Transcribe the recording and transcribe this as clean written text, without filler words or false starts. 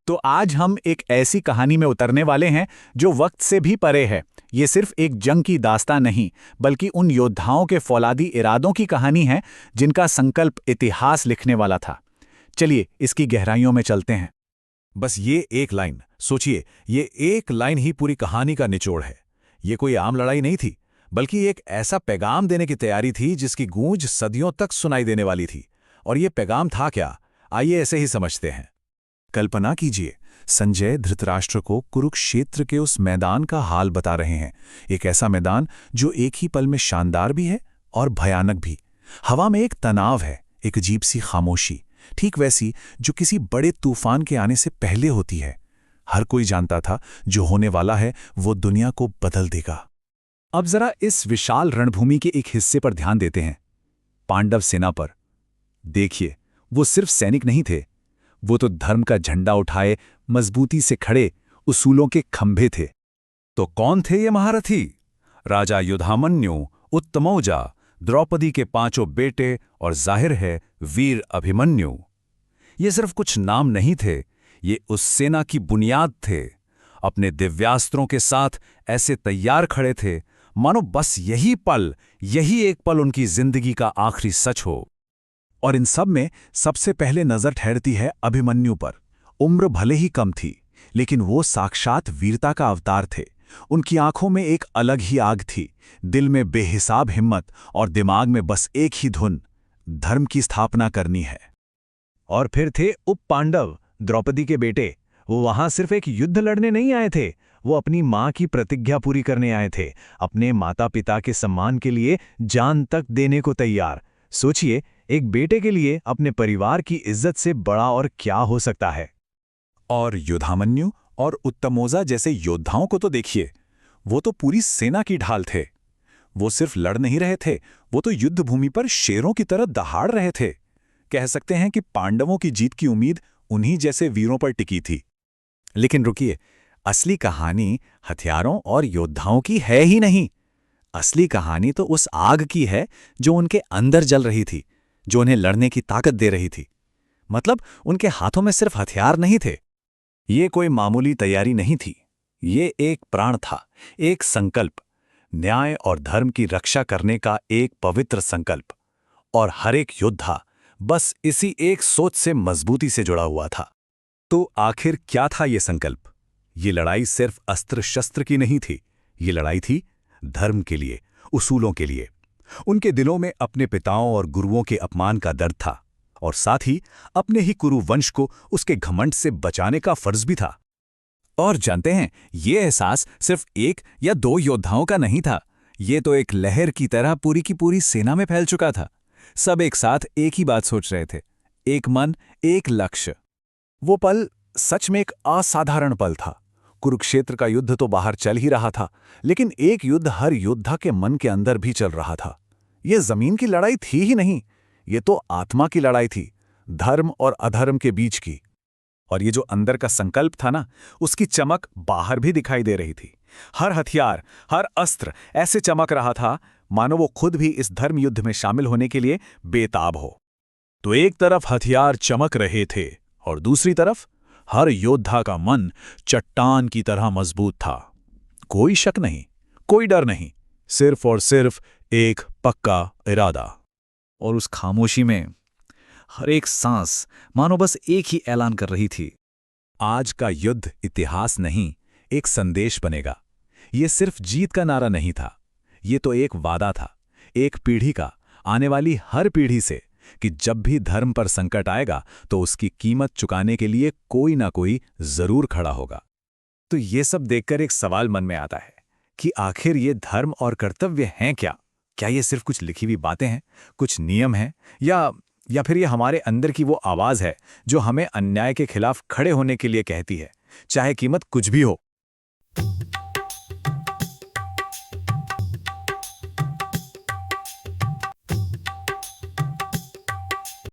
तो आज हम एक ऐसी कहानी में उतरने वाले हैं जो वक्त से भी परे है। ये सिर्फ एक जंग की दास्तां नहीं, बल्कि उन योद्धाओं के फौलादी इरादों की कहानी है जिनका संकल्प इतिहास लिखने वाला था। चलिए इसकी गहराइयों में चलते हैं। बस ये एक लाइन सोचिए, ये एक लाइन ही पूरी कहानी का निचोड़ है। ये कोई आम लड़ाई नहीं थी, बल्कि एक ऐसा पैगाम देने की तैयारी थी जिसकी गूंज सदियों तक सुनाई देने वाली थी। और ये पैगाम था क्या? आइए ऐसे ही समझते हैं। कल्पना कीजिए, संजय धृतराष्ट्र को कुरुक्षेत्र के उस मैदान का हाल बता रहे हैं। एक ऐसा मैदान जो एक ही पल में शानदार भी है और भयानक भी। हवा में एक तनाव है, एक अजीब सी खामोशी, ठीक वैसी जो किसी बड़े तूफान के आने से पहले होती है। हर कोई जानता था जो होने वाला है वो दुनिया को बदल देगा। अब जरा इस विशाल रणभूमि के एक हिस्से पर ध्यान देते हैं, पांडव सेना पर। देखिए, वो सिर्फ सैनिक नहीं थे, वो तो धर्म का झंडा उठाए मजबूती से खड़े उसूलों के खंभे थे। तो कौन थे ये महारथी? राजा युधामन्यु, उत्तमौजा, द्रौपदी के 5 बेटे और जाहिर है वीर अभिमन्यु। ये सिर्फ कुछ नाम नहीं थे, ये उस सेना की बुनियाद थे। अपने दिव्यास्त्रों के साथ ऐसे तैयार खड़े थे मानो बस यही एक पल उनकी जिंदगी का आखिरी सच हो। और इन सब में सबसे पहले नजर ठहरती है अभिमन्यु पर। उम्र भले ही कम थी, लेकिन वो साक्षात वीरता का अवतार थे। उनकी आंखों में एक अलग ही आग थी, दिल में बेहिसाब हिम्मत और दिमाग में बस एक ही धुन, धर्म की स्थापना करनी है। और फिर थे उप पांडव, द्रौपदी के बेटे। वो वहां सिर्फ एक युद्ध लड़ने नहीं आए थे, वो अपनी मां की प्रतिज्ञा पूरी करने आए थे, अपने माता पिता के सम्मान के लिए जान तक देने को तैयार। सोचिए, एक बेटे के लिए अपने परिवार की इज्जत से बड़ा और क्या हो सकता है। और युधामन्यु और उत्तमौजा जैसे योद्धाओं को तो देखिए, वो तो पूरी सेना की ढाल थे। वो सिर्फ लड़ नहीं रहे थे, वो तो युद्ध भूमि पर शेरों की तरह दहाड़ रहे थे। कह सकते हैं कि पांडवों की जीत की उम्मीद उन्हीं जैसे वीरों पर टिकी थी। लेकिन रुकिए, असली कहानी हथियारों और योद्धाओं की है ही नहीं। असली कहानी तो उस आग की है जो उनके अंदर जल रही थी, जो उन्हें लड़ने की ताकत दे रही थी। मतलब उनके हाथों में सिर्फ हथियार नहीं थे। ये कोई मामूली तैयारी नहीं थी, ये एक प्राण था, एक संकल्प, न्याय और धर्म की रक्षा करने का एक पवित्र संकल्प। और हर एक योद्धा बस इसी एक सोच से मजबूती से जुड़ा हुआ था। तो आखिर क्या था ये संकल्प? ये लड़ाई सिर्फ अस्त्र शस्त्र की नहीं थी, ये लड़ाई थी धर्म के लिए, उसूलों के लिए। उनके दिलों में अपने पिताओं और गुरुओं के अपमान का दर्द था, और साथ ही अपने ही कुरु वंश को उसके घमंड से बचाने का फर्ज भी था। और जानते हैं, ये एहसास सिर्फ 1 या 2 योद्धाओं का नहीं था, ये तो एक लहर की तरह पूरी की पूरी सेना में फैल चुका था। सब एक साथ एक ही बात सोच रहे थे, एक मन, एक लक्ष्य। वो पल सच में एक असाधारण पल था। कुरुक्षेत्र का युद्ध तो बाहर चल ही रहा था, लेकिन एक युद्ध हर योद्धा के मन के अंदर भी चल रहा था। ये जमीन की लड़ाई थी ही नहीं, ये तो आत्मा की लड़ाई थी, धर्म और अधर्म के बीच की। और ये जो अंदर का संकल्प था ना, उसकी चमक बाहर भी दिखाई दे रही थी। हर हथियार, हर अस्त्र ऐसे चमक रहा था मानो वो खुद भी इस धर्म युद्ध में शामिल होने के लिए बेताब हो। तो एक तरफ हथियार चमक रहे थे और दूसरी तरफ हर योद्धा का मन चट्टान की तरह मजबूत था। कोई शक नहीं, कोई डर नहीं, सिर्फ और सिर्फ एक पक्का इरादा। और उस खामोशी में हर एक सांस मानो बस एक ही ऐलान कर रही थी, आज का युद्ध इतिहास नहीं, एक संदेश बनेगा। ये सिर्फ जीत का नारा नहीं था, ये तो एक वादा था, एक पीढ़ी का, आने वाली हर पीढ़ी से, कि जब भी धर्म पर संकट आएगा तो उसकी कीमत चुकाने के लिए कोई ना कोई जरूर खड़ा होगा। तो ये सब देखकर एक सवाल मन में आता है कि आखिर ये धर्म और कर्तव्य हैं क्या? क्या ये सिर्फ कुछ लिखी हुई बातें हैं, कुछ नियम हैं, या फिर ये हमारे अंदर की वो आवाज है जो हमें अन्याय के खिलाफ खड़े होने के लिए कहती है, चाहे कीमत कुछ भी हो?